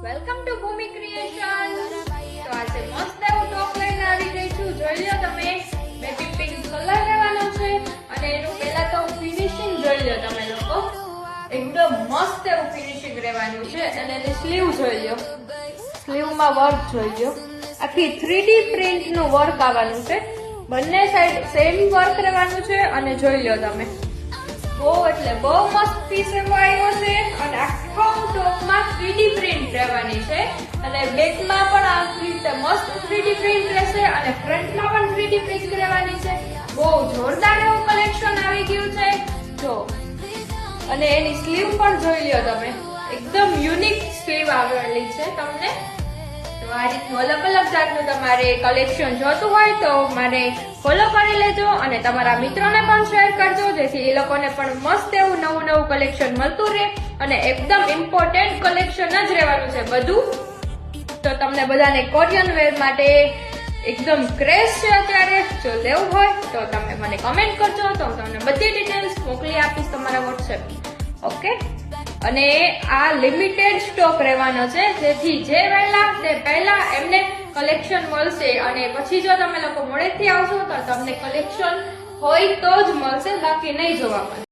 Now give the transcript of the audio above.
Welcome to Bhumi creation. તો આજે મસ્ત એવું ટોપ લઈને આવી ગઈ છું. જોઈ લો તમે, બેબી પિંક કલર લેવાનો છે અને એનું પહેલા તો ફિનિશિંગ જોઈ લો તમે લોકો. એકદમ મસ્ત એવું ફિનિશિંગ રહેવાનું છે અને એની સ્લીવ જોઈ લો. સ્લીવમાં વર્ક જોઈ લો. આખી 3D પ્રિન્ટ નું વર્ક આવવાનું છે. બંને સાઈડ સેમ વર્ક રહેવાનું છે અને જોઈ લો તમે, બહુ એટલે બહુ મસ્ત પીસ એવો આવ્યો છે અને આખો ટોપમાં 3D પ્રિન્ટ રહેવાની છે અને બેકમાં પણ આ રીતે મસ્ત 3D પ્રિન્ટ રહેશે અને ફ્રન્ટમાં પણ 3D પ્રિન્ટ રહેવાની છે. બહુ જોરદાર એવું કલેક્શન આવી ગયું છે જો. અને એની સ્લીવ પણ જોઈ લ્યો તમે, એકદમ યુનિક સ્લીવ આવેલી છે તમને. તો આ રીતનું અલગ અલગ જાતનું તમારે કલેક્શન જોતું હોય તો મારે ફોલો કરી લેજો અને તમારા મિત્રોને પણ શેર કરજો, જેથી એ લોકોને પણ મસ્ત એવું નવું નવું કલેક્શન મળતું રહે અને એકદમ ઇમ્પોર્ટન્ટ કલેક્શન જ રહેવાનું છે બધું. તો તમને બધાને કોરિયન વેર માટે એકદમ ક્રેઝ છે અત્યારે. જો લેવું હોય તો તમે મને કમેન્ટ કરજો, તો હું તમને બધી ડિટેલ્સ મોકલી આપીશ તમારા વોટ્સએપ. ઓકે, અને આ લિમિટેડ સ્ટોક રહેવાનો છે, જેથી જે વહેલા તે પહેલા એમને કલેક્શન મળશે અને પછી જો તમે લોકો મોડેથી આવશો તો તમને કલેક્શન હોય તો જ મળશે, બાકી નહીં જોવા મળે.